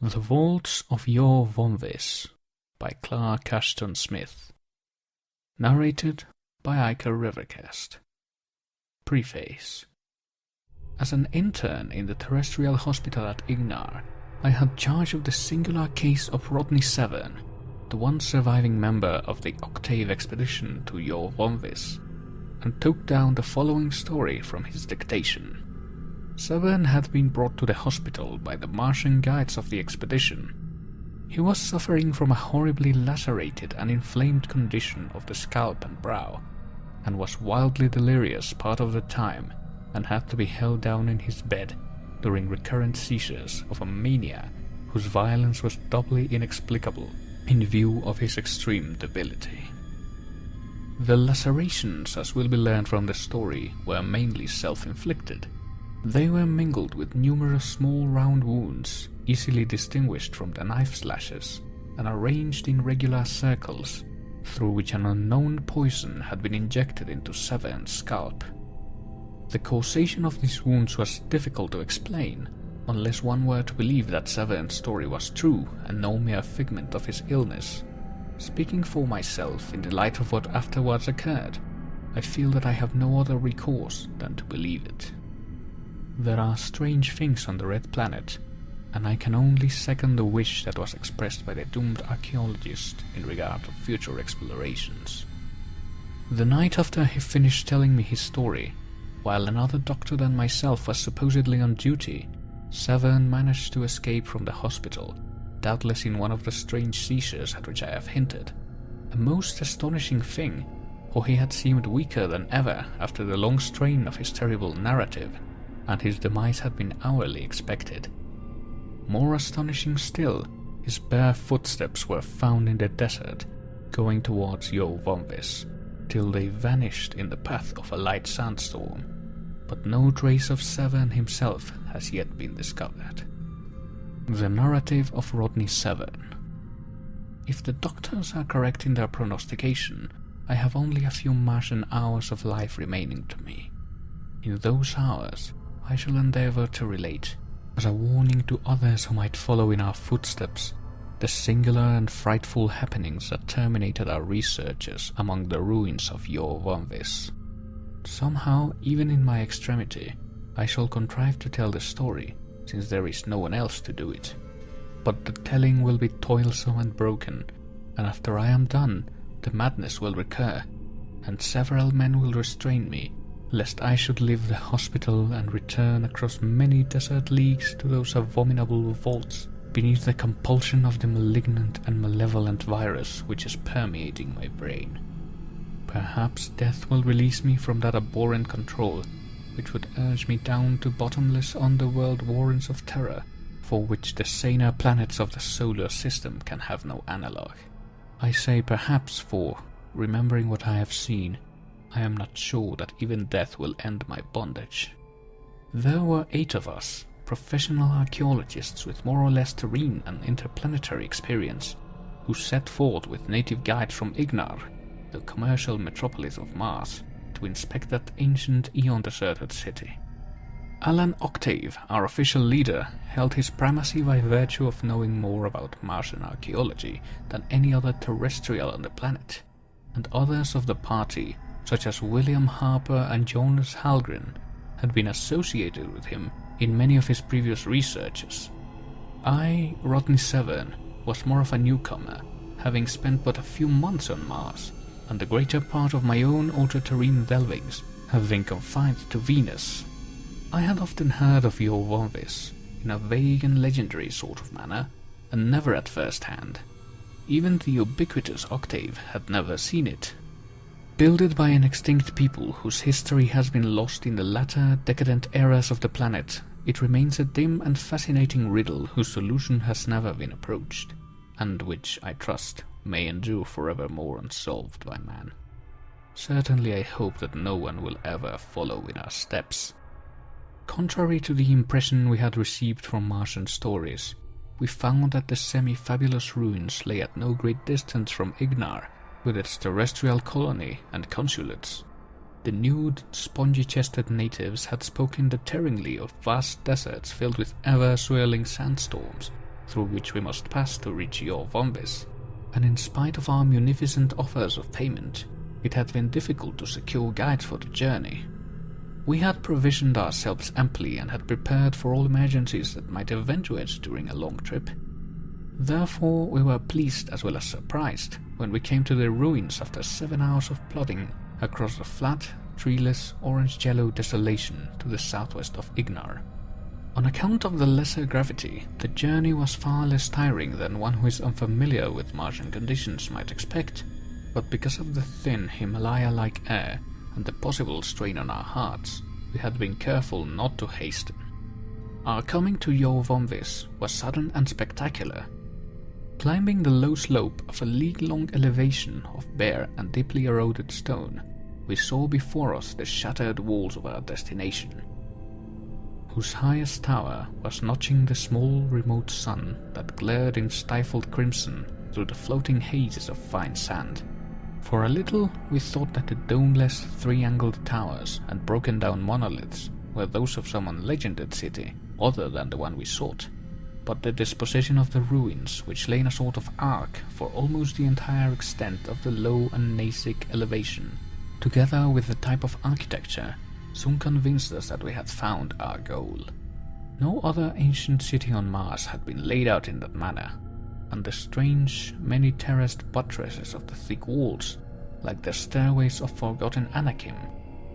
The Vaults of Yoh-Vombis by Clark Ashton Smith. Narrated by Iker Rivercast. Preface. As an intern in the terrestrial hospital at Ignar, I had charge of the singular case of Rodney 7, the one surviving member of the Octave expedition to Yoh-Vombis, and took down the following story from his dictation. Seven had been brought to the hospital by the Martian guides of the expedition. He was suffering from a horribly lacerated and inflamed condition of the scalp and brow, and was wildly delirious part of the time, and had to be held down in his bed during recurrent seizures of a mania whose violence was doubly inexplicable in view of his extreme debility. The lacerations, as will be learned from the story, were mainly self-inflicted. They were mingled with numerous small round wounds, easily distinguished from the knife slashes, and arranged in regular circles, through which an unknown poison had been injected into Severn's scalp. The causation of these wounds was difficult to explain, unless one were to believe that Severn's story was true and no mere figment of his illness. Speaking for myself in the light of what afterwards occurred, I feel that I have no other recourse than to believe it. There are strange things on the Red Planet, and I can only second the wish that was expressed by the doomed archaeologist in regard to future explorations. The night after he finished telling me his story, while another doctor than myself was supposedly on duty, Severn managed to escape from the hospital, doubtless in one of the strange seizures at which I have hinted. A most astonishing thing, for he had seemed weaker than ever after the long strain of his terrible narrative, and his demise had been hourly expected. More astonishing still, his bare footsteps were found in the desert, going towards Yoh-Vombis, till they vanished in the path of a light sandstorm, but no trace of Severn himself has yet been discovered. The narrative of Rodney 7. If the doctors are correct in their prognostication, I have only a few Martian hours of life remaining to me. In those hours, I shall endeavor to relate, as a warning to others who might follow in our footsteps, the singular and frightful happenings that terminated our researches among the ruins of Yoh-Vombis. Somehow, even in my extremity, I shall contrive to tell the story, since there is no one else to do it. But the telling will be toilsome and broken, and after I am done, the madness will recur, and several men will restrain me, lest I should leave the hospital and return across many desert leagues to those abominable vaults beneath the compulsion of the malignant and malevolent virus which is permeating my brain. Perhaps death will release me from that abhorrent control which would urge me down to bottomless underworld warrens of terror for which the saner planets of the solar system can have no analogue. I say perhaps, for, remembering what I have seen, I am not sure that even death will end my bondage. There were 8 of us, professional archaeologists with more or less terrene and interplanetary experience, who set forth with native guides from Ignar, the commercial metropolis of Mars, to inspect that ancient eon-deserted city. Alan Octave, our official leader, held his primacy by virtue of knowing more about Martian archaeology than any other terrestrial on the planet, and others of the party, such as William Harper and Jonas Hallgren, had been associated with him in many of his previous researches. I, Rodney 7, was more of a newcomer, having spent but a few months on Mars, and the greater part of my own ultra-terrene delvings have been confined to Venus. I had often heard of Yoh-Vombis, in a vague and legendary sort of manner, and never at first hand. Even the ubiquitous Octave had never seen it. Builded by an extinct people whose history has been lost in the latter, decadent eras of the planet, it remains a dim and fascinating riddle whose solution has never been approached, and which, I trust, may endure forevermore unsolved by man. Certainly I hope that no one will ever follow in our steps. Contrary to the impression we had received from Martian stories, we found that the semi-fabulous ruins lay at no great distance from Ignar, with its terrestrial colony and consulates. The nude, spongy-chested natives had spoken deterringly of vast deserts filled with ever-swirling sandstorms, through which we must pass to reach Yoh-Vombis, and in spite of our munificent offers of payment, it had been difficult to secure guides for the journey. We had provisioned ourselves amply and had prepared for all emergencies that might eventuate during a long trip. Therefore, we were pleased as well as surprised when we came to the ruins after 7 hours of plodding across the flat, treeless, orange-yellow desolation to the southwest of Ignar. On account of the lesser gravity, the journey was far less tiring than one who is unfamiliar with Martian conditions might expect, but because of the thin Himalaya-like air and the possible strain on our hearts, we had been careful not to hasten. Our coming to Yoh-Vombis was sudden and spectacular. Climbing the low slope of a league-long elevation of bare and deeply eroded stone, we saw before us the shattered walls of our destination, whose highest tower was notching the small remote sun that glared in stifled crimson through the floating hazes of fine sand. For a little we thought that the domeless, three-angled towers and broken-down monoliths were those of some unlegended city other than the one we sought, but the disposition of the ruins, which lay in a sort of arc for almost the entire extent of the low and Nasic elevation, together with the type of architecture, soon convinced us that we had found our goal. No other ancient city on Mars had been laid out in that manner, and the strange, many-terraced buttresses of the thick walls, like the stairways of forgotten Anakim,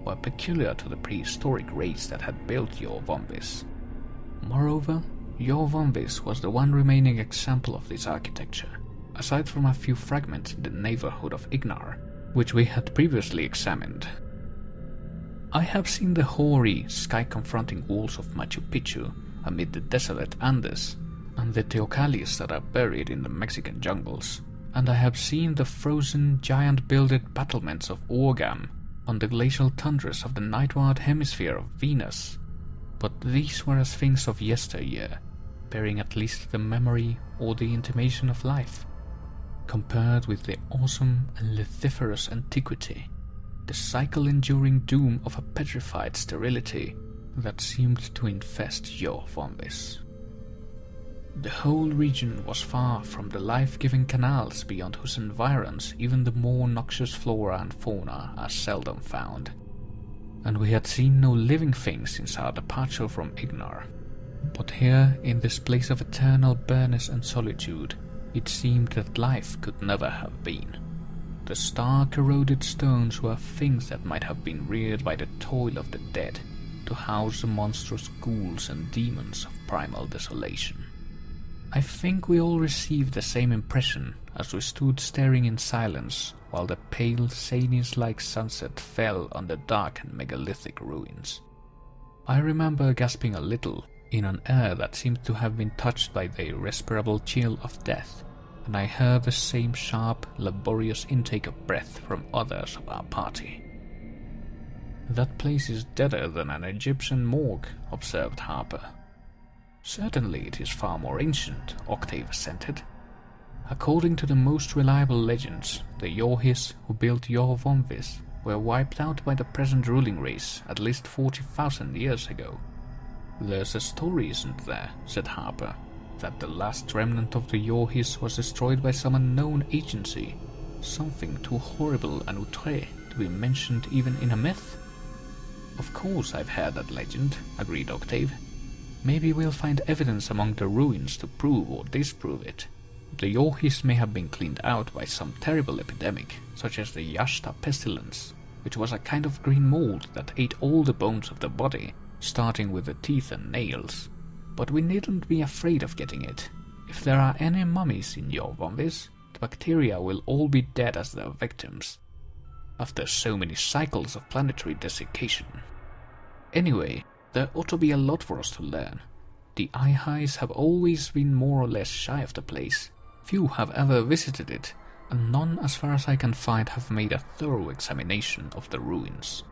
were peculiar to the prehistoric race that had built Yoh-Vombis. Moreover, Yoh-Vombis was the one remaining example of this architecture, aside from a few fragments in the neighborhood of Ignar, which we had previously examined. I have seen the hoary, sky-confronting walls of Machu Picchu amid the desolate Andes, and the teocalis that are buried in the Mexican jungles, and I have seen the frozen, giant-builded battlements of Orgam on the glacial tundras of the nightward hemisphere of Venus, but these were as things of yesteryear, bearing at least the memory or the intimation of life, compared with the awesome and lithiferous antiquity, the cycle-enduring doom of a petrified sterility that seemed to infest Yoh-Vombis. The whole region was far from the life-giving canals beyond whose environs even the more noxious flora and fauna are seldom found, and we had seen no living thing since our departure from Ignar. But here, in this place of eternal bareness and solitude, it seemed that life could never have been. The star-corroded stones were things that might have been reared by the toil of the dead to house the monstrous ghouls and demons of primal desolation. I think we all received the same impression as we stood staring in silence while the pale, Sanius-like sunset fell on the dark and megalithic ruins. I remember gasping a little in an air that seemed to have been touched by the irrespirable chill of death, and I heard the same sharp, laborious intake of breath from others of our party. "That place is deader than an Egyptian morgue," observed Harper. "Certainly it is far more ancient," Octave assented. "According to the most reliable legends, the Yohis who built Yoh-Vombis were wiped out by the present ruling race at least 40,000 years ago." "There's a story, isn't there," said Harper, "that the last remnant of the Yohis was destroyed by some unknown agency, something too horrible and outré to be mentioned even in a myth?" "Of course I've heard that legend," agreed Octave. "Maybe we'll find evidence among the ruins to prove or disprove it. The Yohis may have been cleaned out by some terrible epidemic, such as the Yashta pestilence, which was a kind of green mold that ate all the bones of the body, starting with the teeth and nails. But we needn't be afraid of getting it. If there are any mummies in Yoh-Vombis, the bacteria will all be dead as their victims, after so many cycles of planetary desiccation. Anyway, there ought to be a lot for us to learn. The Ihais have always been more or less shy of the place. Few have ever visited it, and none, as far as I can find, have made a thorough examination of the ruins."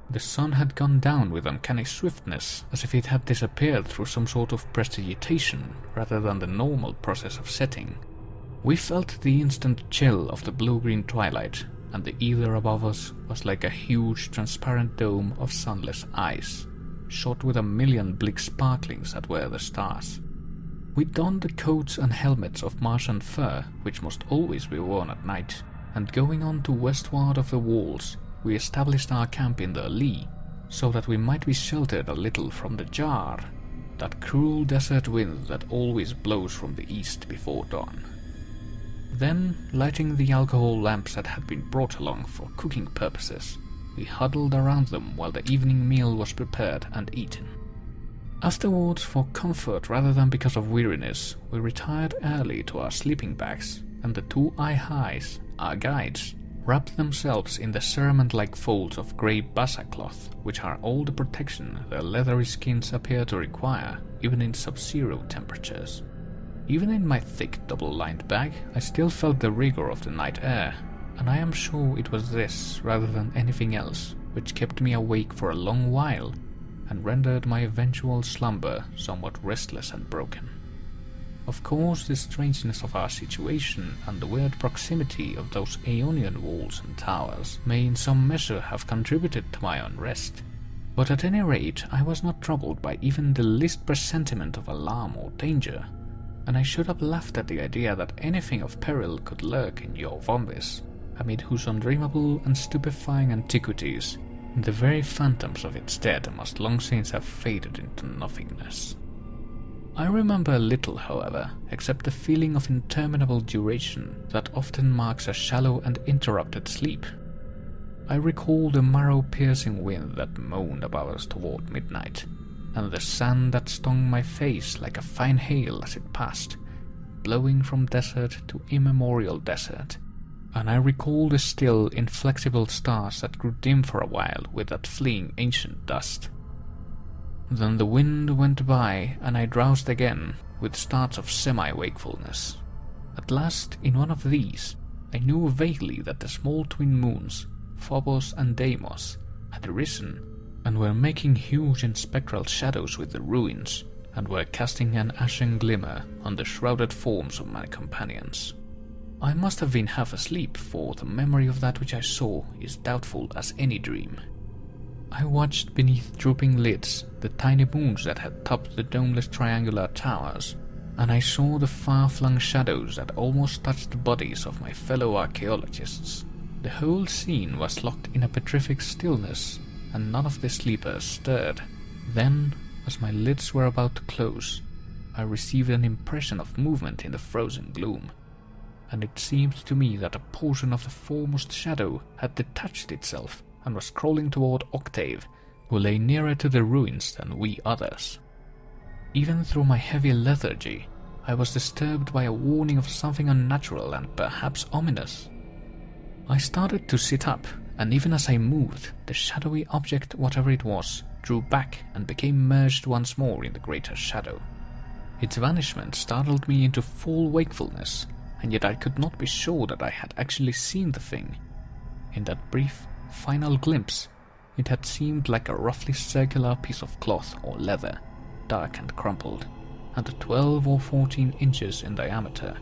The sun had gone down with uncanny swiftness, as if it had disappeared through some sort of prestidigitation rather than the normal process of setting. We felt the instant chill of the blue-green twilight, and the ether above us was like a huge transparent dome of sunless ice, shot with a million bleak sparklings that were the stars. We donned the coats and helmets of Martian fur, which must always be worn at night, and going on to westward of the walls, we established our camp in the lee, so that we might be sheltered a little from the jar, that cruel desert wind that always blows from the east before dawn. Then, lighting the alcohol lamps that had been brought along for cooking purposes, we huddled around them while the evening meal was prepared and eaten. Afterwards, for comfort rather than because of weariness, we retired early to our sleeping bags, and the two Ihais, our guides, wrapped themselves in the cerement-like folds of grey basa cloth, which are all the protection their leathery skins appear to require, even in sub-zero temperatures. Even in my thick double-lined bag, I still felt the rigor of the night air, and I am sure it was this, rather than anything else, which kept me awake for a long while, and rendered my eventual slumber somewhat restless and broken. Of course, the strangeness of our situation and the weird proximity of those Aeonian walls and towers may in some measure have contributed to my unrest, but at any rate I was not troubled by even the least presentiment of alarm or danger, and I should have laughed at the idea that anything of peril could lurk in Yoh-Vombis, amid whose undreamable and stupefying antiquities the very phantoms of its dead must long since have faded into nothingness. I remember little, however, except the feeling of interminable duration that often marks a shallow and interrupted sleep. I recall the marrow-piercing wind that moaned above us toward midnight, and the sand that stung my face like a fine hail as it passed, blowing from desert to immemorial desert, and I recall the still, inflexible stars that grew dim for a while with that fleeing ancient dust. Then the wind went by, and I drowsed again, with starts of semi-wakefulness. At last, in one of these, I knew vaguely that the small twin moons, Phobos and Deimos, had risen, and were making huge and spectral shadows with the ruins, and were casting an ashen glimmer on the shrouded forms of my companions. I must have been half asleep, for the memory of that which I saw is doubtful as any dream. I watched beneath drooping lids the tiny moons that had topped the domeless triangular towers, and I saw the far-flung shadows that almost touched the bodies of my fellow archaeologists. The whole scene was locked in a petrific stillness, and none of the sleepers stirred. Then, as my lids were about to close, I received an impression of movement in the frozen gloom, and it seemed to me that a portion of the foremost shadow had detached itself and was crawling toward Octave, who lay nearer to the ruins than we others. Even through my heavy lethargy, I was disturbed by a warning of something unnatural and perhaps ominous. I started to sit up, and even as I moved, the shadowy object, whatever it was, drew back and became merged once more in the greater shadow. Its vanishment startled me into full wakefulness, and yet I could not be sure that I had actually seen the thing. In that brief, final glimpse, it had seemed like a roughly circular piece of cloth or leather, dark and crumpled, and 12 or 14 inches in diameter,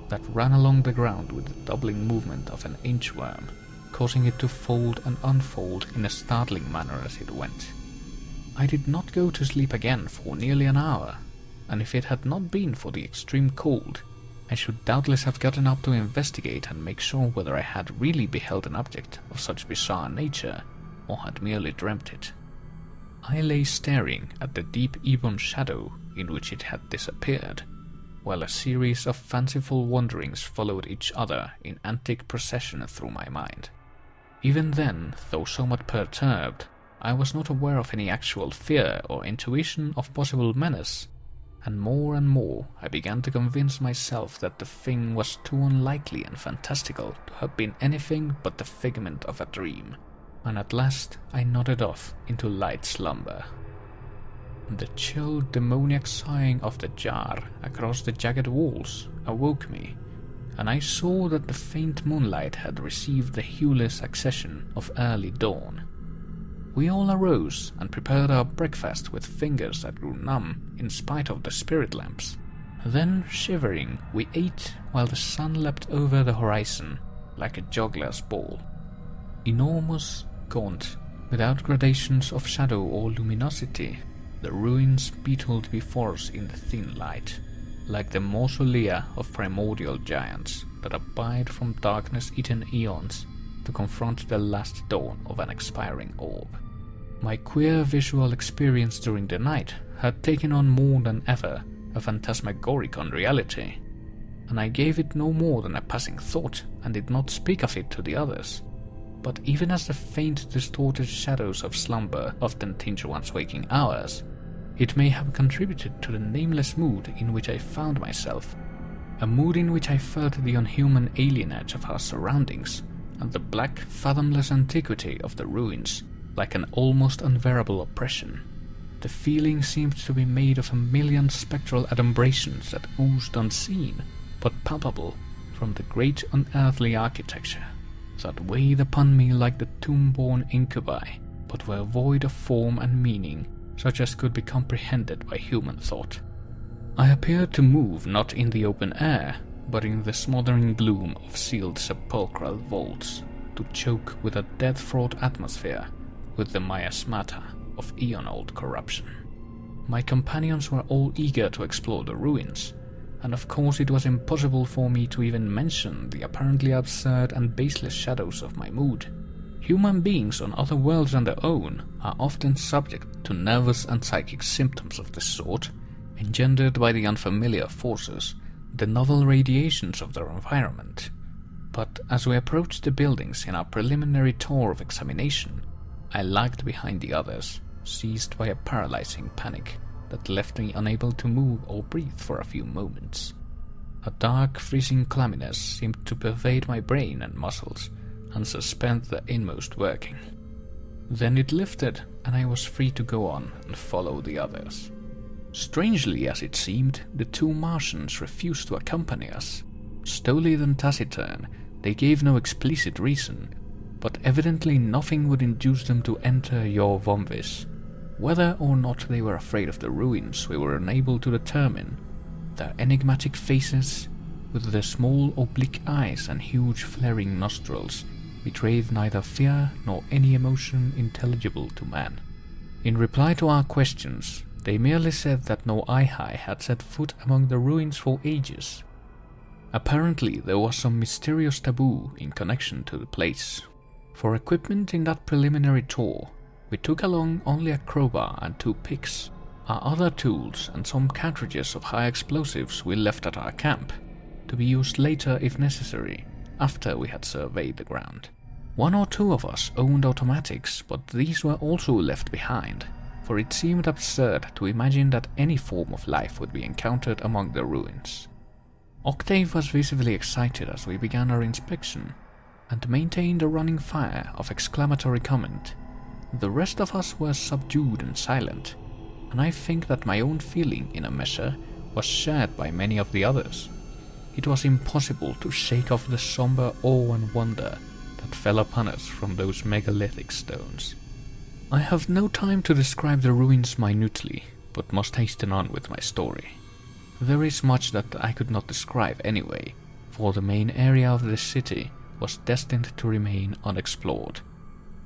that ran along the ground with the doubling movement of an inchworm, causing it to fold and unfold in a startling manner as it went. I did not go to sleep again for nearly an hour, and if it had not been for the extreme cold, I should doubtless have gotten up to investigate and make sure whether I had really beheld an object of such bizarre nature, or had merely dreamt it. I lay staring at the deep ebon shadow in which it had disappeared, while a series of fanciful wanderings followed each other in antic procession through my mind. Even then, though somewhat perturbed, I was not aware of any actual fear or intuition of possible menace, and more I began to convince myself that the thing was too unlikely and fantastical to have been anything but the figment of a dream, and at last I nodded off into light slumber. The chill, demoniac sighing of the jar across the jagged walls awoke me, and I saw that the faint moonlight had received the hueless accession of early dawn. We all arose and prepared our breakfast with fingers that grew numb in spite of the spirit lamps. Then, shivering, we ate while the sun leapt over the horizon like a juggler's ball. Enormous, gaunt, without gradations of shadow or luminosity, the ruins beetled before us in the thin light, like the mausolea of primordial giants that abide from darkness-eaten eons to confront the last dawn of an expiring orb. My queer visual experience during the night had taken on more than ever a phantasmagoric unreality, and I gave it no more than a passing thought and did not speak of it to the others. But even as the faint, distorted shadows of slumber often tinge one's waking hours, it may have contributed to the nameless mood in which I found myself, a mood in which I felt the unhuman alienage of our surroundings and the black, fathomless antiquity of the ruins like an almost unbearable oppression. The feeling seemed to be made of a million spectral adumbrations that oozed unseen but palpable from the great unearthly architecture that weighed upon me like the tomb-born incubi, but were void of form and meaning such as could be comprehended by human thought. I appeared to move not in the open air, but in the smothering gloom of sealed sepulchral vaults, to choke with a death-fraught atmosphere with the miasmata of eon-old corruption. My companions were all eager to explore the ruins, and of course it was impossible for me to even mention the apparently absurd and baseless shadows of my mood. Human beings on other worlds than their own are often subject to nervous and psychic symptoms of this sort, engendered by the unfamiliar forces, the novel radiations of their environment. But as we approached the buildings in our preliminary tour of examination, I lagged behind the others, seized by a paralyzing panic that left me unable to move or breathe for a few moments. A dark, freezing clamminess seemed to pervade my brain and muscles and suspend the inmost working. Then it lifted, and I was free to go on and follow the others. Strangely as it seemed, the two Martians refused to accompany us. Stolid and taciturn, they gave no explicit reason, but evidently nothing would induce them to enter Yoh-Vombis. Whether or not they were afraid of the ruins we were unable to determine. Their enigmatic faces, with their small oblique eyes and huge flaring nostrils, betrayed neither fear nor any emotion intelligible to man. In reply to our questions, they merely said that no Ihai had set foot among the ruins for ages. Apparently there was some mysterious taboo in connection to the place. For equipment in that preliminary tour, we took along only a crowbar and 2 picks. Our other tools and some cartridges of high explosives we left at our camp, to be used later if necessary, after we had surveyed the ground. 1 or 2 of us owned automatics, but these were also left behind, for it seemed absurd to imagine that any form of life would be encountered among the ruins. Octave was visibly excited as we began our inspection, and maintained a running fire of exclamatory comment. The rest of us were subdued and silent, and I think that my own feeling, in a measure, was shared by many of the others. It was impossible to shake off the somber awe and wonder that fell upon us from those megalithic stones. I have no time to describe the ruins minutely, but must hasten on with my story. There is much that I could not describe anyway, for the main area of the city was destined to remain unexplored.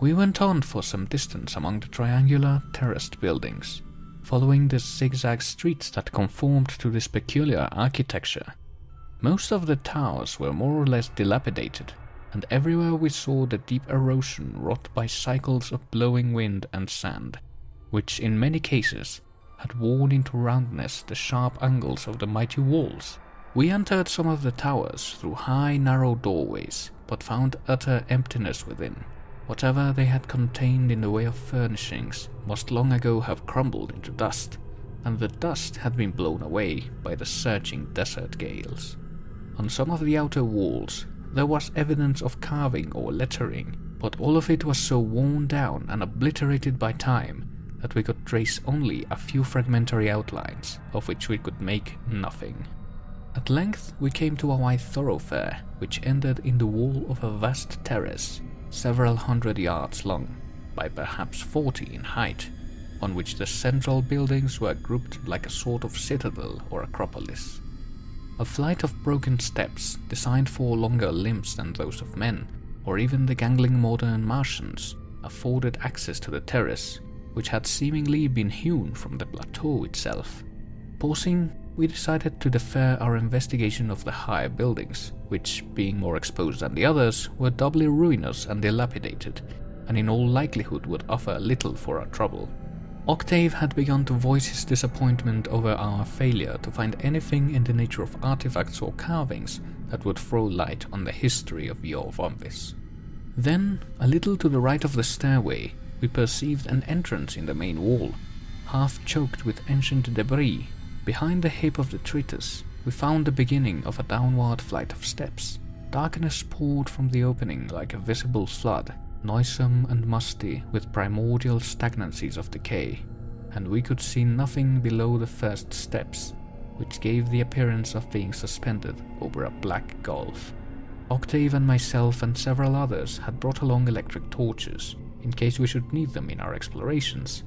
We went on for some distance among the triangular, terraced buildings, following the zigzag streets that conformed to this peculiar architecture. Most of the towers were more or less dilapidated, and everywhere we saw the deep erosion wrought by cycles of blowing wind and sand, which in many cases had worn into roundness the sharp angles of the mighty walls. We entered some of the towers through high, narrow doorways, but found utter emptiness within. Whatever they had contained in the way of furnishings must long ago have crumbled into dust, and the dust had been blown away by the surging desert gales. On some of the outer walls there was evidence of carving or lettering, but all of it was so worn down and obliterated by time that we could trace only a few fragmentary outlines, of which we could make nothing. At length we came to a wide thoroughfare, which ended in the wall of a vast terrace, several hundred yards long, by perhaps 40 in height, on which the central buildings were grouped like a sort of citadel or acropolis. A flight of broken steps, designed for longer limbs than those of men, or even the gangling modern Martians, afforded access to the terrace, which had seemingly been hewn from the plateau itself. Pausing, we decided to defer our investigation of the high buildings, which, being more exposed than the others, were doubly ruinous and dilapidated, and in all likelihood would offer little for our trouble. Octave had begun to voice his disappointment over our failure to find anything in the nature of artifacts or carvings that would throw light on the history of Yoh-Vombis. Then, a little to the right of the stairway, we perceived an entrance in the main wall, half choked with ancient debris. Behind the hip of the treatise, we found the beginning of a downward flight of steps. Darkness poured from the opening like a visible flood, noisome and musty with primordial stagnancies of decay, and we could see nothing below the first steps, which gave the appearance of being suspended over a black gulf. Octave and myself and several others had brought along electric torches, in case we should need them in our explorations.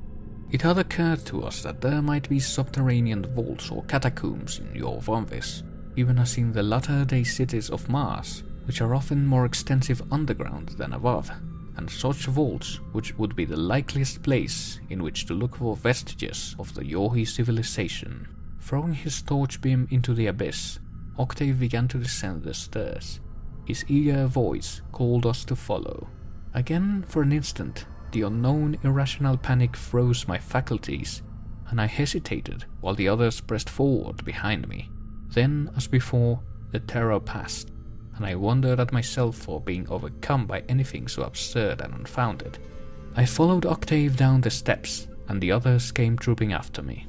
It had occurred to us that there might be subterranean vaults or catacombs in Yoh-Vombis, even as in the latter-day cities of Mars, which are often more extensive underground than above, and such vaults which would be the likeliest place in which to look for vestiges of the Yohi civilization. Throwing his torch beam into the abyss, Octave began to descend the stairs. His eager voice called us to follow. Again, for an instant, the unknown irrational panic froze my faculties, and I hesitated while the others pressed forward behind me. Then, as before, the terror passed, and I wondered at myself for being overcome by anything so absurd and unfounded. I followed Octave down the steps, and the others came trooping after me.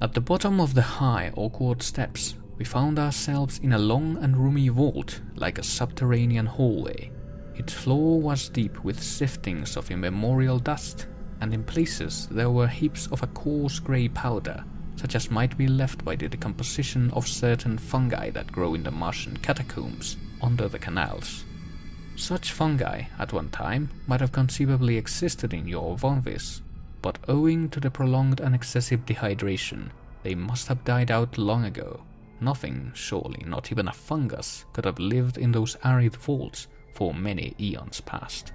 At the bottom of the high, awkward steps, we found ourselves in a long and roomy vault like a subterranean hallway. Its floor was deep with siftings of immemorial dust, and in places there were heaps of a coarse grey powder, such as might be left by the decomposition of certain fungi that grow in the Martian catacombs under the canals. Such fungi, at one time, might have conceivably existed in Yoh-Vombis, but owing to the prolonged and excessive dehydration, they must have died out long ago. Nothing, surely not even a fungus, could have lived in those arid vaults for many eons past.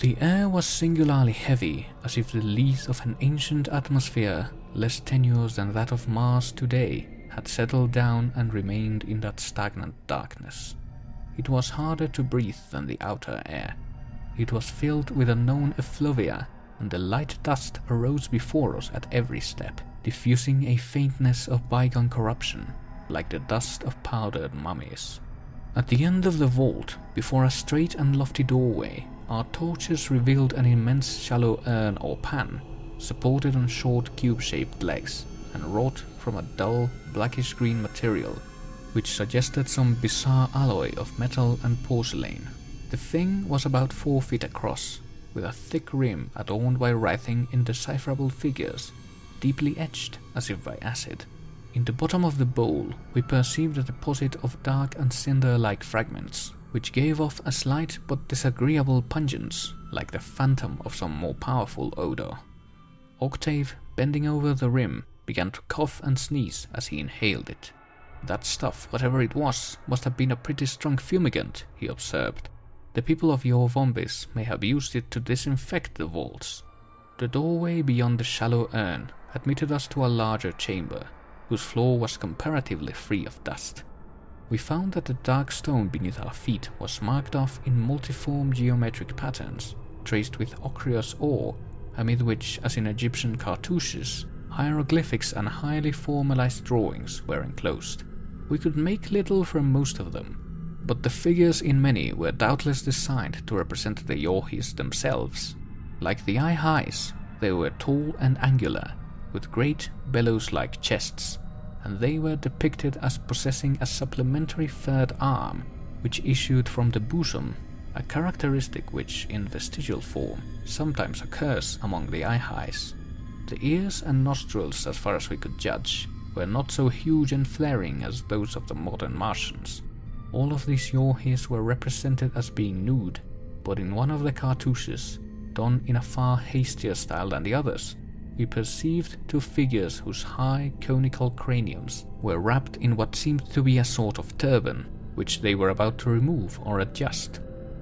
The air was singularly heavy, as if the leath of an ancient atmosphere, less tenuous than that of Mars today, had settled down and remained in that stagnant darkness. It was harder to breathe than the outer air. It was filled with unknown effluvia, and the light dust arose before us at every step, diffusing a faintness of bygone corruption, like the dust of powdered mummies. At the end of the vault, before a straight and lofty doorway, our torches revealed an immense shallow urn or pan, supported on short cube-shaped legs, and wrought from a dull, blackish-green material, which suggested some bizarre alloy of metal and porcelain. The thing was about 4 feet across, with a thick rim adorned by writhing, indecipherable figures, deeply etched as if by acid. In the bottom of the bowl, we perceived a deposit of dark and cinder-like fragments, which gave off a slight but disagreeable pungence, like the phantom of some more powerful odor. Octave, bending over the rim, began to cough and sneeze as he inhaled it. That stuff, whatever it was, must have been a pretty strong fumigant, he observed. The people of Yoh-Vombis may have used it to disinfect the vaults. The doorway beyond the shallow urn admitted us to a larger chamber, whose floor was comparatively free of dust. We found that the dark stone beneath our feet was marked off in multiform geometric patterns, traced with ochreous ore, amid which, as in Egyptian cartouches, hieroglyphics and highly formalized drawings were enclosed. We could make little from most of them, but the figures in many were doubtless designed to represent the Yohis themselves. Like the Ihais, they were tall and angular, with great bellows-like chests, and they were depicted as possessing a supplementary third arm, which issued from the bosom, a characteristic which, in vestigial form, sometimes occurs among the Ihais. The ears and nostrils, as far as we could judge, were not so huge and flaring as those of the modern Martians. All of these Yohis were represented as being nude, but in one of the cartouches, done in a far hastier style than the others, we perceived 2 figures whose high, conical craniums were wrapped in what seemed to be a sort of turban, which they were about to remove or adjust.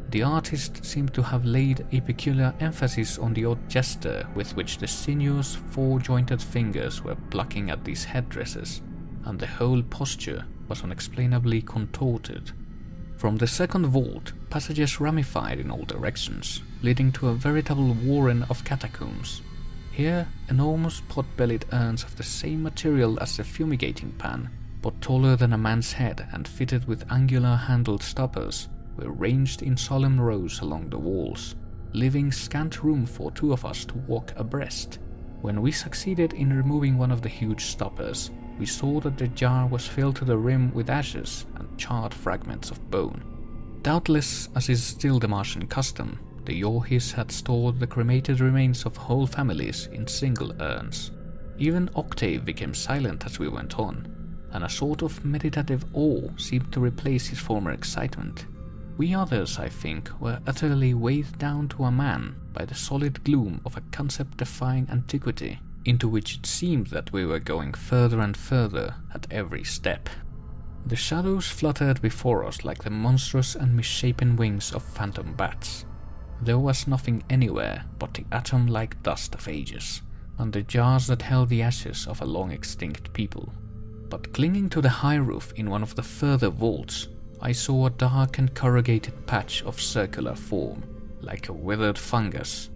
The artist seemed to have laid a peculiar emphasis on the odd gesture with which the sinuous, 4-jointed fingers were plucking at these headdresses, and the whole posture was unexplainably contorted. From the second vault, passages ramified in all directions, leading to a veritable warren of catacombs. Here, enormous pot-bellied urns of the same material as the fumigating pan, but taller than a man's head and fitted with angular-handled stoppers, were ranged in solemn rows along the walls, leaving scant room for two of us to walk abreast. When we succeeded in removing one of the huge stoppers, we saw that the jar was filled to the rim with ashes and charred fragments of bone. Doubtless, as is still the Martian custom, the Yoh-Vombis had stored the cremated remains of whole families in single urns. Even Octave became silent as we went on, and a sort of meditative awe seemed to replace his former excitement. We others, I think, were utterly weighed down to a man by the solid gloom of a concept-defying antiquity, into which it seemed that we were going further and further at every step. The shadows fluttered before us like the monstrous and misshapen wings of phantom bats. There was nothing anywhere but the atom-like dust of ages, and the jars that held the ashes of a long-extinct people. But clinging to the high roof in one of the further vaults, I saw a dark and corrugated patch of circular form, like a withered fungus.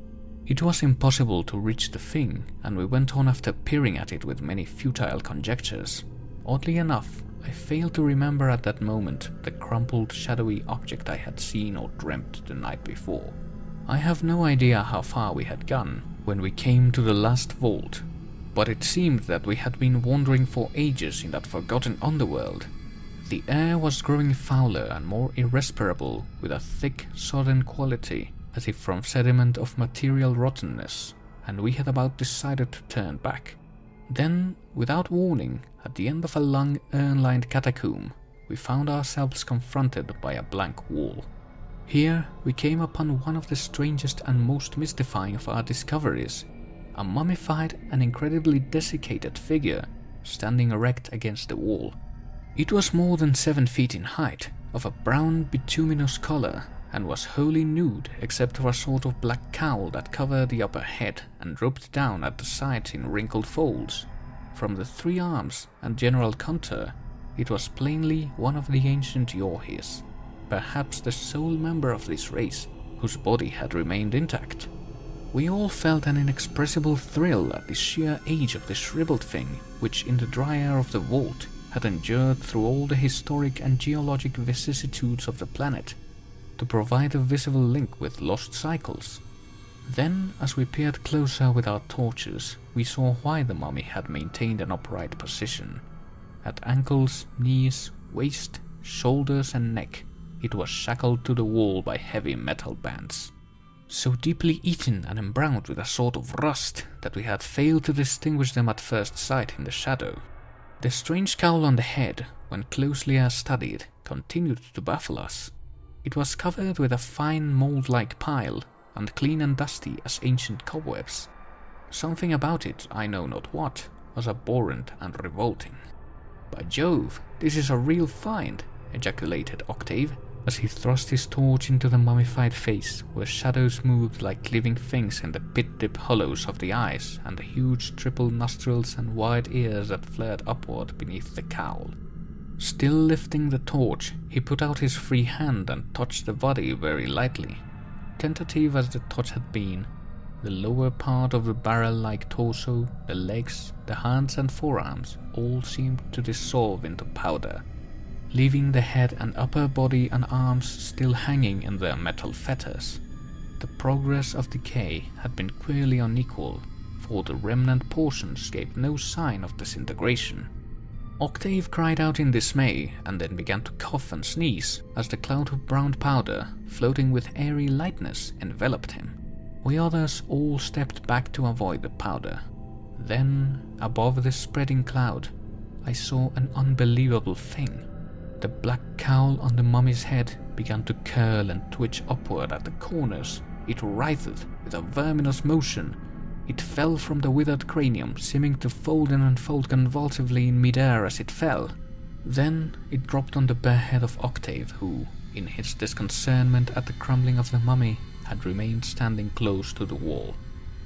It was impossible to reach the thing, and we went on after peering at it with many futile conjectures. Oddly enough, I failed to remember at that moment the crumpled, shadowy object I had seen or dreamt the night before. I have no idea how far we had gone when we came to the last vault, but it seemed that we had been wandering for ages in that forgotten underworld. The air was growing fouler and more irrespirable, with a thick, sodden quality, as if from sediment of material rottenness, and we had about decided to turn back. Then, without warning, at the end of a long urn-lined catacomb, we found ourselves confronted by a blank wall. Here we came upon one of the strangest and most mystifying of our discoveries, a mummified and incredibly desiccated figure standing erect against the wall. It was more than 7 feet in height, of a brown bituminous color, and was wholly nude except for a sort of black cowl that covered the upper head and drooped down at the sides in wrinkled folds. From the 3 arms and general contour, it was plainly one of the ancient Yoh-Vombis, perhaps the sole member of this race whose body had remained intact. We all felt an inexpressible thrill at the sheer age of the shriveled thing, which in the dry air of the vault had endured through all the historic and geologic vicissitudes of the planet, to provide a visible link with lost cycles. Then, as we peered closer with our torches, we saw why the mummy had maintained an upright position. At ankles, knees, waist, shoulders and neck, it was shackled to the wall by heavy metal bands, so deeply eaten and embrowned with a sort of rust that we had failed to distinguish them at first sight in the shadow. The strange cowl on the head, when closely studied, continued to baffle us. It was covered with a fine mold-like pile, and clean and dusty as ancient cobwebs. Something about it, I know not what, was abhorrent and revolting. "By Jove, this is a real find," ejaculated Octave, as he thrust his torch into the mummified face, where shadows moved like living things in the pit-dip hollows of the eyes and the huge triple nostrils and wide ears that flared upward beneath the cowl. Still lifting the torch, he put out his free hand and touched the body very lightly. Tentative as the touch had been, the lower part of the barrel-like torso, the legs, the hands and forearms all seemed to dissolve into powder, leaving the head and upper body and arms still hanging in their metal fetters. The progress of decay had been queerly unequal, for the remnant portions gave no sign of disintegration. Octave cried out in dismay and then began to cough and sneeze as the cloud of brown powder, floating with airy lightness, enveloped him. We others all stepped back to avoid the powder. Then, above the spreading cloud, I saw an unbelievable thing. The black cowl on the mummy's head began to curl and twitch upward at the corners. It writhed with a verminous motion. It fell from the withered cranium, seeming to fold and unfold convulsively in mid-air as it fell. Then it dropped on the bare head of Octave, who, in his disconcernment at the crumbling of the mummy, had remained standing close to the wall.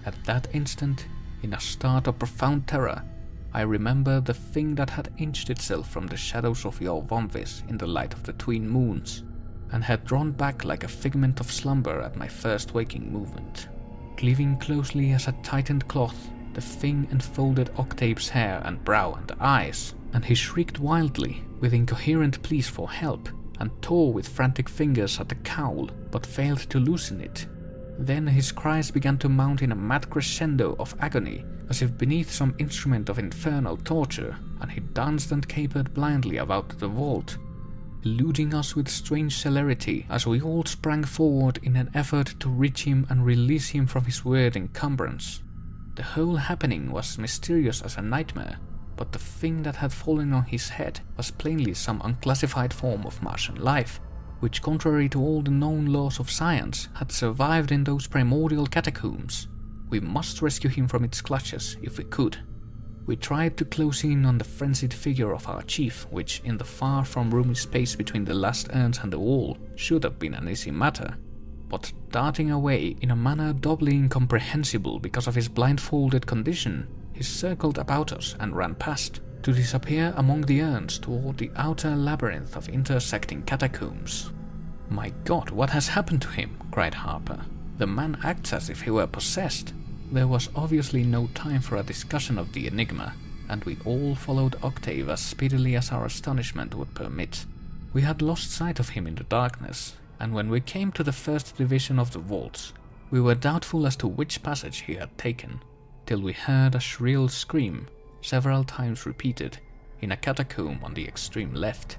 At that instant, in a start of profound terror, I remember the thing that had inched itself from the shadows of Yoh-Vombis in the light of the twin moons, and had drawn back like a figment of slumber at my first waking movement. Cleaving closely as a tightened cloth, the thing enfolded Octave's hair and brow and eyes, and he shrieked wildly with incoherent pleas for help, and tore with frantic fingers at the cowl, but failed to loosen it. Then his cries began to mount in a mad crescendo of agony, as if beneath some instrument of infernal torture, and he danced and capered blindly about the vault, eluding us with strange celerity as we all sprang forward in an effort to reach him and release him from his weird encumbrance. The whole happening was mysterious as a nightmare, but the thing that had fallen on his head was plainly some unclassified form of Martian life, which, contrary to all the known laws of science, had survived in those primordial catacombs. We must rescue him from its clutches if we could. We tried to close in on the frenzied figure of our chief, which, in the far from roomy space between the last urns and the wall, should have been an easy matter. But darting away in a manner doubly incomprehensible because of his blindfolded condition, he circled about us and ran past, to disappear among the urns toward the outer labyrinth of intersecting catacombs. "My God, what has happened to him?" cried Harper. "The man acts as if he were possessed." There was obviously no time for a discussion of the enigma, and we all followed Octave as speedily as our astonishment would permit. We had lost sight of him in the darkness, and when we came to the first division of the vaults, we were doubtful as to which passage he had taken, till we heard a shrill scream, several times repeated, in a catacomb on the extreme left.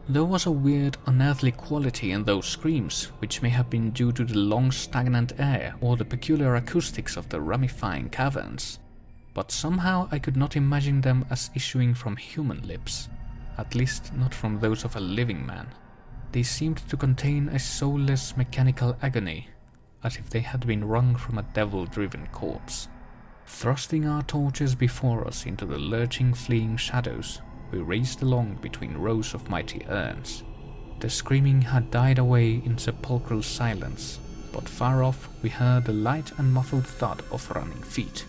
There was a weird, unearthly quality in those screams, which may have been due to the long stagnant air or the peculiar acoustics of the ramifying caverns, but somehow I could not imagine them as issuing from human lips, at least not from those of a living man. They seemed to contain a soulless mechanical agony, as if they had been wrung from a devil-driven corpse. Thrusting our torches before us into the lurching, fleeing shadows, we raced along between rows of mighty urns. The screaming had died away in sepulchral silence, but far off we heard the light and muffled thud of running feet.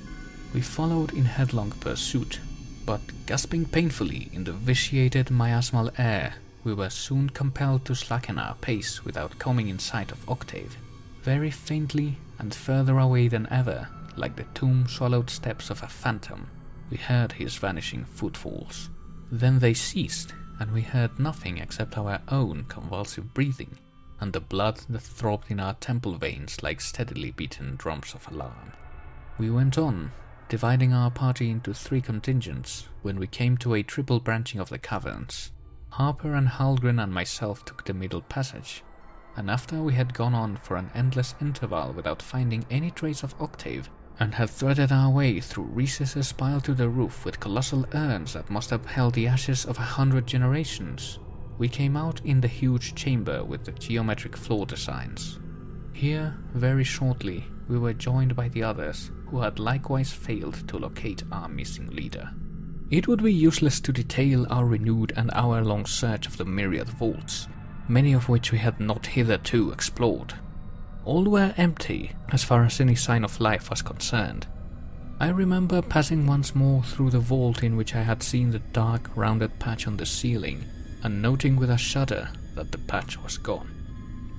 We followed in headlong pursuit, but gasping painfully in the vitiated miasmal air, we were soon compelled to slacken our pace without coming in sight of Octave. Very faintly and further away than ever, like the tomb-swallowed steps of a phantom, we heard his vanishing footfalls. Then they ceased, and we heard nothing except our own convulsive breathing, and the blood that throbbed in our temple veins like steadily beaten drums of alarm. We went on, dividing our party into 3 contingents, when we came to a triple branching of the caverns. Harper and Hallgren and myself took the middle passage, and after we had gone on for an endless interval without finding any trace of Octave, and had threaded our way through recesses piled to the roof with colossal urns that must have held the ashes of 100 generations, we came out in the huge chamber with the geometric floor designs. Here, very shortly, we were joined by the others, who had likewise failed to locate our missing leader. It would be useless to detail our renewed and hour-long search of the myriad vaults, many of which we had not hitherto explored. All were empty as far as any sign of life was concerned. I remember passing once more through the vault in which I had seen the dark, rounded patch on the ceiling, and noting with a shudder that the patch was gone.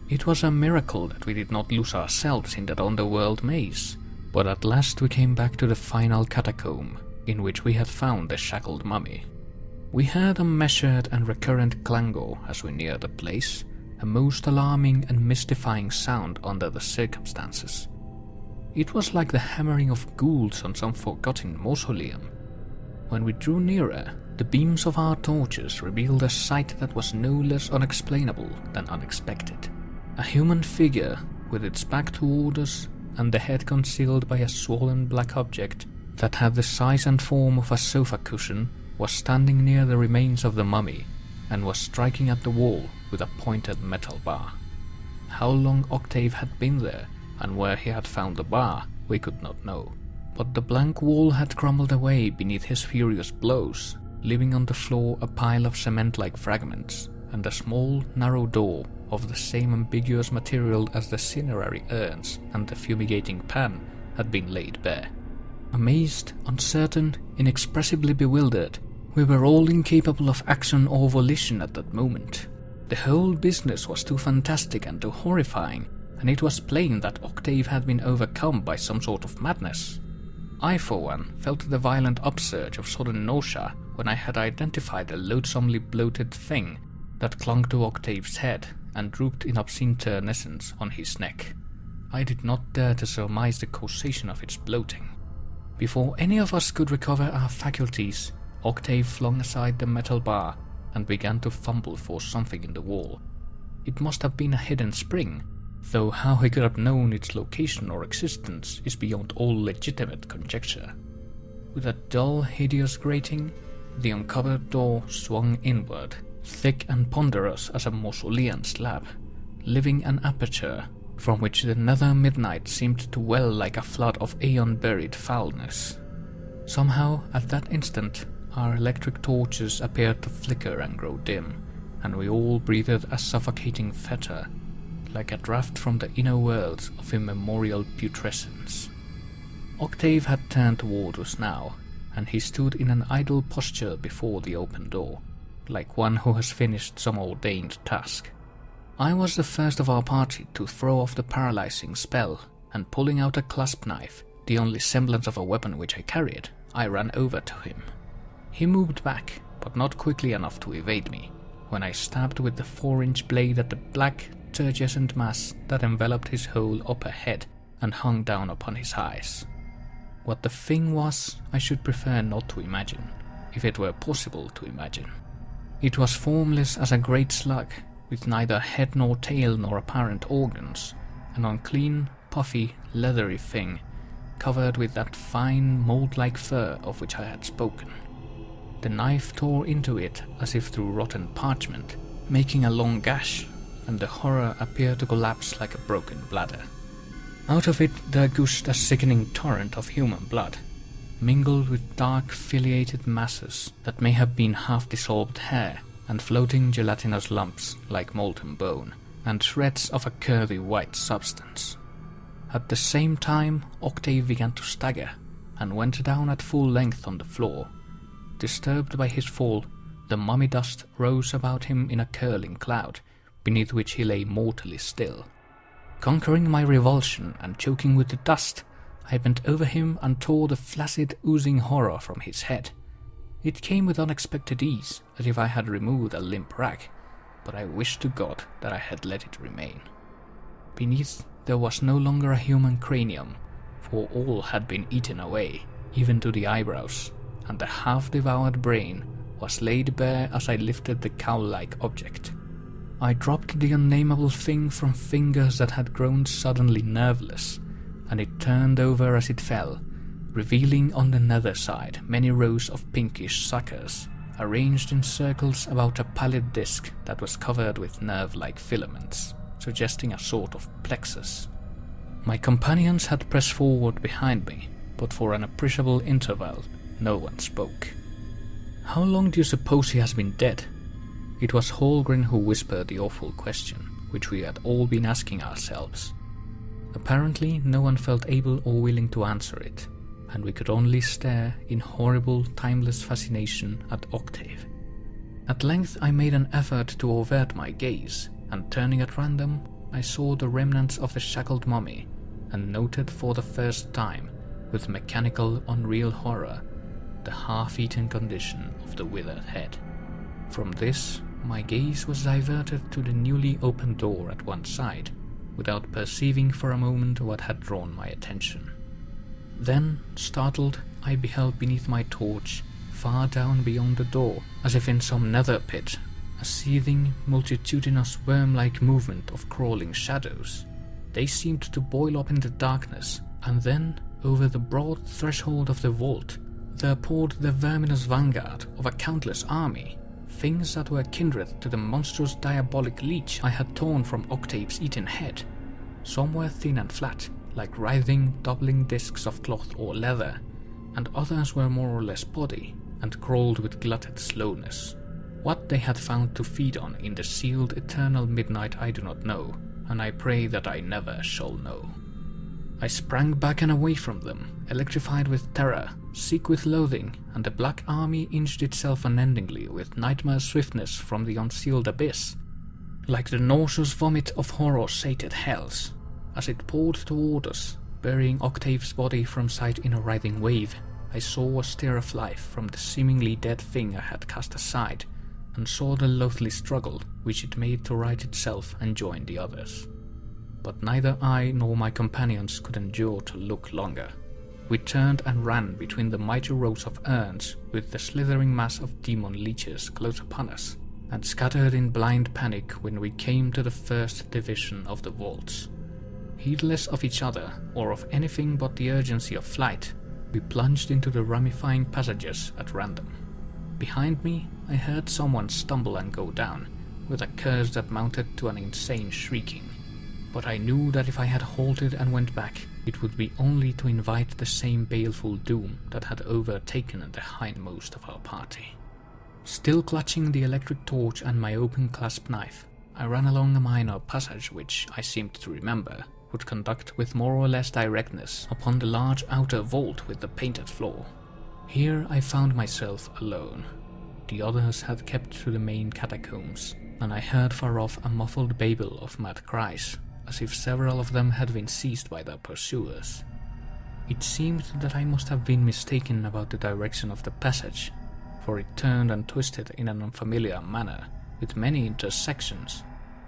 It was a miracle that we did not lose ourselves in that underworld maze, but at last we came back to the final catacomb, in which we had found the shackled mummy. We heard a measured and recurrent clangor as we neared the place, a most alarming and mystifying sound under the circumstances. It was like the hammering of ghouls on some forgotten mausoleum. When we drew nearer, the beams of our torches revealed a sight that was no less unexplainable than unexpected. A human figure, with its back toward us and the head concealed by a swollen black object that had the size and form of a sofa cushion, was standing near the remains of the mummy and was striking at the wall with a pointed metal bar. How long Octave had been there and where he had found the bar, we could not know, but the blank wall had crumbled away beneath his furious blows, leaving on the floor a pile of cement-like fragments and a small, narrow door of the same ambiguous material as the cinerary urns and the fumigating pan had been laid bare. Amazed, uncertain, inexpressibly bewildered, we were all incapable of action or volition at that moment. The whole business was too fantastic and too horrifying, and it was plain that Octave had been overcome by some sort of madness. I, for one, felt the violent upsurge of sudden nausea when I had identified the loathsomely bloated thing that clung to Octave's head and drooped in obscene turnescence on his neck. I did not dare to surmise the causation of its bloating. Before any of us could recover our faculties, Octave flung aside the metal bar and began to fumble for something in the wall. It must have been a hidden spring, though how he could have known its location or existence is beyond all legitimate conjecture. With a dull, hideous grating, the uncovered door swung inward, thick and ponderous as a mausoleum slab, leaving an aperture from which the nether midnight seemed to well like a flood of aeon-buried foulness. Somehow, at that instant, our electric torches appeared to flicker and grow dim, and we all breathed a suffocating fetor, like a draught from the inner worlds of immemorial putrescence. Octave had turned toward us now, and he stood in an idle posture before the open door, like one who has finished some ordained task. I was the first of our party to throw off the paralyzing spell, and pulling out a clasp knife, the only semblance of a weapon which I carried, I ran over to him. He moved back, but not quickly enough to evade me, when I stabbed with the 4-inch blade at the black, turgescent mass that enveloped his whole upper head and hung down upon his eyes. What the thing was, I should prefer not to imagine, if it were possible to imagine. It was formless as a great slug, with neither head nor tail nor apparent organs, an unclean, puffy, leathery thing, covered with that fine, mold-like fur of which I had spoken. The knife tore into it as if through rotten parchment, making a long gash, and the horror appeared to collapse like a broken bladder. Out of it there gushed a sickening torrent of human blood, mingled with dark filiated masses that may have been half-dissolved hair, and floating gelatinous lumps like molten bone, and shreds of a curvy white substance. At the same time, Octave began to stagger, and went down at full length on the floor. Disturbed by his fall, the mummy dust rose about him in a curling cloud, beneath which he lay mortally still. Conquering my revulsion and choking with the dust, I bent over him and tore the flaccid, oozing horror from his head. It came with unexpected ease, as if I had removed a limp rag, but I wished to God that I had let it remain. Beneath there was no longer a human cranium, for all had been eaten away, even to the eyebrows, and the half-devoured brain was laid bare as I lifted the cowl-like object. I dropped the unnameable thing from fingers that had grown suddenly nerveless, and it turned over as it fell, revealing on the nether side many rows of pinkish suckers, arranged in circles about a pallid disc that was covered with nerve-like filaments, suggesting a sort of plexus. My companions had pressed forward behind me, but for an appreciable interval no one spoke. "How long do you suppose he has been dead?" It was Holgren who whispered the awful question, which we had all been asking ourselves. Apparently no one felt able or willing to answer it, and we could only stare in horrible, timeless fascination at Octave. At length I made an effort to avert my gaze, and turning at random, I saw the remnants of the shackled mummy, and noted for the first time, with mechanical, unreal horror, the half-eaten condition of the withered head. From this, my gaze was diverted to the newly opened door at one side, without perceiving for a moment what had drawn my attention. Then, startled, I beheld beneath my torch, far down beyond the door, as if in some nether pit, a seething, multitudinous worm-like movement of crawling shadows. They seemed to boil up in the darkness, and then, over the broad threshold of the vault, there poured the verminous vanguard of a countless army, things that were kindred to the monstrous diabolic leech I had torn from Octave's eaten head. Some were thin and flat, like writhing, doubling discs of cloth or leather, and others were more or less body, and crawled with glutted slowness. What they had found to feed on in the sealed eternal midnight I do not know, and I pray that I never shall know. I sprang back and away from them, electrified with terror, sick with loathing, and the black army inched itself unendingly with nightmare swiftness from the unsealed abyss. Like the nauseous vomit of horror-sated hells, as it poured toward us, burying Octave's body from sight in a writhing wave, I saw a stir of life from the seemingly dead thing I had cast aside, and saw the loathly struggle which it made to right itself and join the others. But neither I nor my companions could endure to look longer. We turned and ran between the mighty rows of urns with the slithering mass of demon leeches close upon us, and scattered in blind panic when we came to the first division of the vaults. Heedless of each other or of anything but the urgency of flight, we plunged into the ramifying passages at random. Behind me, I heard someone stumble and go down, with a curse that mounted to an insane shrieking. But I knew that if I had halted and went back, it would be only to invite the same baleful doom that had overtaken the hindmost of our party. Still clutching the electric torch and my open clasp knife, I ran along a minor passage which, I seemed to remember, would conduct with more or less directness upon the large outer vault with the painted floor. Here I found myself alone. The others had kept to the main catacombs, and I heard far off a muffled babel of mad cries, as if several of them had been seized by their pursuers. It seemed that I must have been mistaken about the direction of the passage, for it turned and twisted in an unfamiliar manner, with many intersections,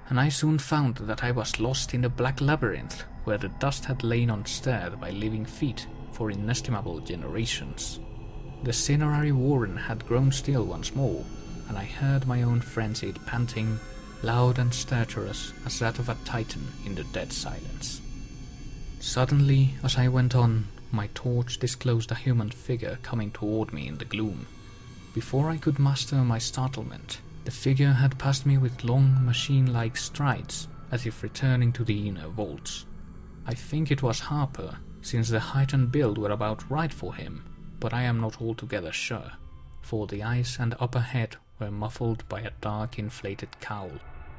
and I soon found that I was lost in a black labyrinth where the dust had lain unstirred by living feet for inestimable generations. The cinerary warren had grown still once more, and I heard my own frenzied panting, loud and stertorous as that of a titan in the dead silence. Suddenly, as I went on, my torch disclosed a human figure coming toward me in the gloom. Before I could master my startlement, the figure had passed me with long, machine-like strides, as if returning to the inner vaults. I think it was Harper, since the height and build were about right for him, but I am not altogether sure, for the eyes and upper head were muffled by a dark inflated cowl,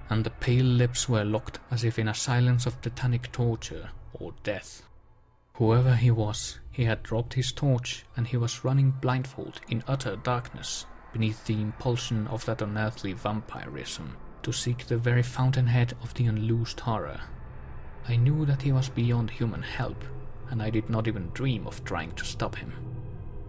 and the pale lips were locked as if in a silence of tetanic torture or death. Whoever he was, he had dropped his torch, and he was running blindfold in utter darkness, beneath the impulsion of that unearthly vampirism, to seek the very fountainhead of the unloosed horror. I knew that he was beyond human help, and I did not even dream of trying to stop him.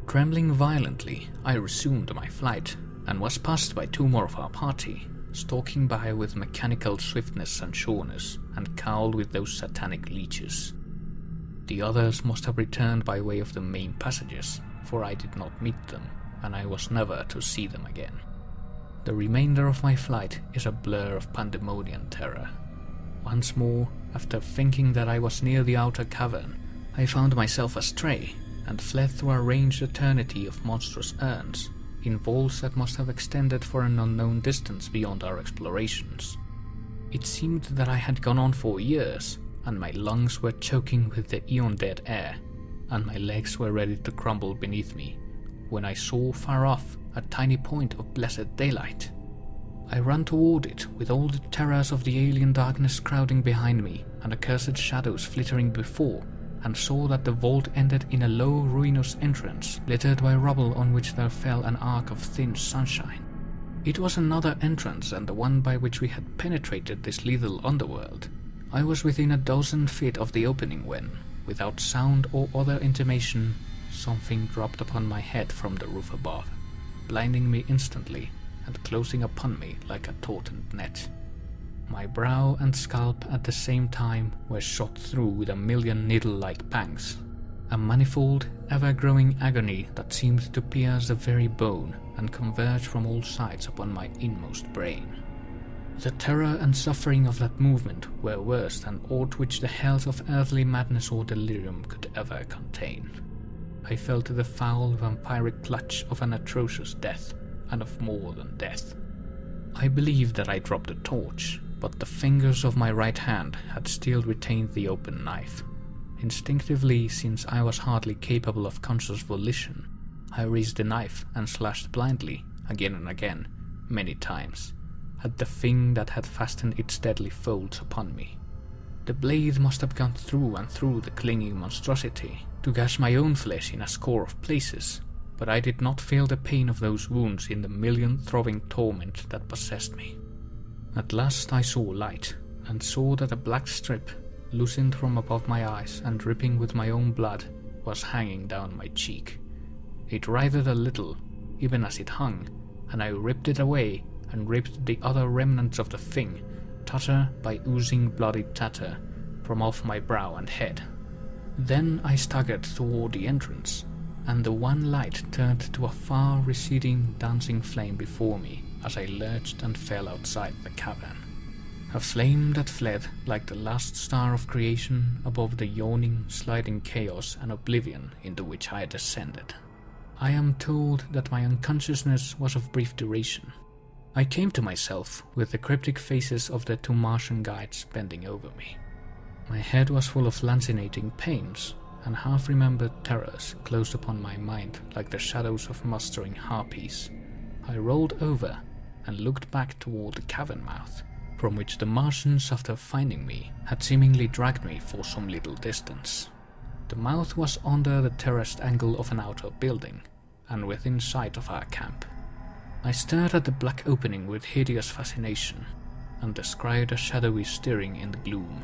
Trembling violently, I resumed my flight, and was passed by two more of our party, stalking by with mechanical swiftness and sureness, and cowled with those satanic leeches. The others must have returned by way of the main passages, for I did not meet them, and I was never to see them again. The remainder of my flight is a blur of pandemonium terror. Once more, after thinking that I was near the outer cavern, I found myself astray, and fled through a ranged eternity of monstrous urns, in vaults that must have extended for an unknown distance beyond our explorations. It seemed that I had gone on for years, and my lungs were choking with the eon-dead air, and my legs were ready to crumble beneath me, when I saw far off a tiny point of blessed daylight. I ran toward it with all the terrors of the alien darkness crowding behind me and accursed shadows flittering before, and saw that the vault ended in a low, ruinous entrance, littered by rubble on which there fell an arc of thin sunshine. It was another entrance than the one by which we had penetrated this lethal underworld. I was within a dozen feet of the opening when, without sound or other intimation, something dropped upon my head from the roof above, blinding me instantly and closing upon me like a tautened net. My brow and scalp at the same time were shot through with a million needle-like pangs, a manifold, ever-growing agony that seemed to pierce the very bone and converge from all sides upon my inmost brain. The terror and suffering of that movement were worse than aught which the hells of earthly madness or delirium could ever contain. I felt the foul vampiric clutch of an atrocious death, and of more than death. I believed that I dropped the torch, but the fingers of my right hand had still retained the open knife. Instinctively, since I was hardly capable of conscious volition, I raised the knife and slashed blindly, again and again, many times, at the thing that had fastened its deadly folds upon me. The blade must have gone through and through the clinging monstrosity to gash my own flesh in a score of places, but I did not feel the pain of those wounds in the million throbbing torment that possessed me. At last I saw light, and saw that a black strip, loosened from above my eyes and dripping with my own blood, was hanging down my cheek. It writhed a little, even as it hung, and I ripped it away and ripped the other remnants of the thing, tatter by oozing bloody tatter, from off my brow and head. Then I staggered toward the entrance, and the one light turned to a far receding dancing flame before me as I lurched and fell outside the cavern. A flame that fled like the last star of creation above the yawning, sliding chaos and oblivion into which I had descended. I am told that my unconsciousness was of brief duration. I came to myself with the cryptic faces of the two Martian guides bending over me. My head was full of lancinating pains, and half-remembered terrors closed upon my mind like the shadows of mustering harpies. I rolled over and looked back toward the cavern mouth, from which the Martians, after finding me, had seemingly dragged me for some little distance. The mouth was under the terraced angle of an outer building, and within sight of our camp. I stared at the black opening with hideous fascination, and descried a shadowy stirring in the gloom,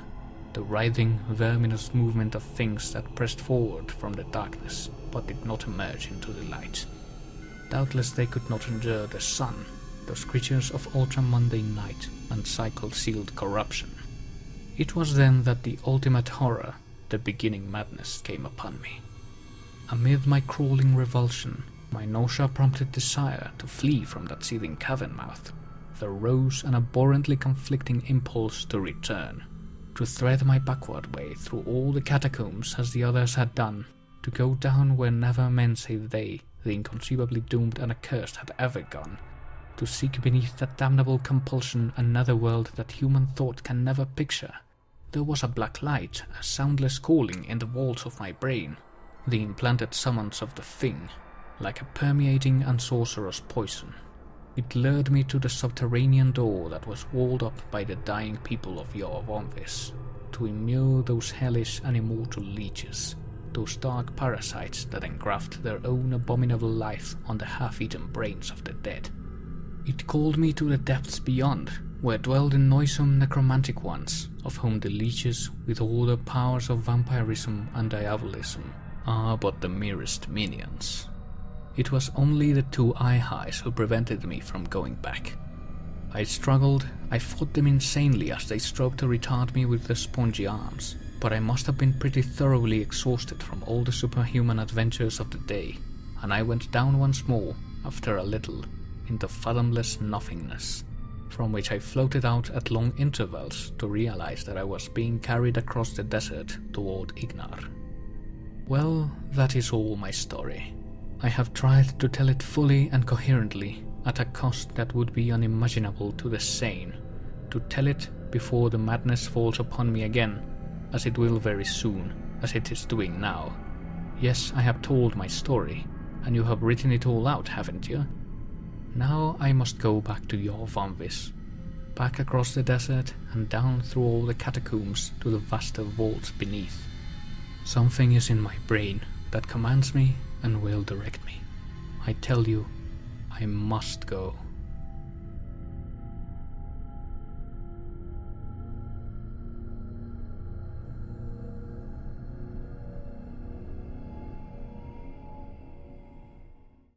the writhing, verminous movement of things that pressed forward from the darkness, but did not emerge into the light. Doubtless they could not endure the sun, those creatures of ultramundane night and cycle-sealed corruption. It was then that the ultimate horror, the beginning madness, came upon me. Amid my crawling revulsion, my nausea-prompted desire to flee from that seething cavern mouth, there rose an abhorrently conflicting impulse to return, to thread my backward way through all the catacombs as the others had done, to go down where never men save they, the inconceivably doomed and accursed, had ever gone, to seek beneath that damnable compulsion another world that human thought can never picture. There was a black light, a soundless calling in the vaults of my brain, the implanted summons of the thing, like a permeating and sorcerous poison. It lured me to the subterranean door that was walled up by the dying people of Yoh-Vombis, to immure those hellish and immortal leeches, those dark parasites that engraft their own abominable life on the half-eaten brains of the dead. It called me to the depths beyond, where dwelled the noisome necromantic ones, of whom the leeches, with all their powers of vampirism and diabolism, are but the merest minions. It was only the two eye-highs who prevented me from going back. I struggled, I fought them insanely as they strove to retard me with their spongy arms, but I must have been pretty thoroughly exhausted from all the superhuman adventures of the day, and I went down once more, after a little, into fathomless nothingness, from which I floated out at long intervals to realize that I was being carried across the desert toward Ignar. Well, that is all my story. I have tried to tell it fully and coherently, at a cost that would be unimaginable to the sane, to tell it before the madness falls upon me again, as it will very soon, as it is doing now. Yes, I have told my story, and you have written it all out, haven't you? Now I must go back to Yoh-Vombis, back across the desert and down through all the catacombs to the vaster vaults beneath. Something is in my brain that commands me and will direct me. I tell you, I must go.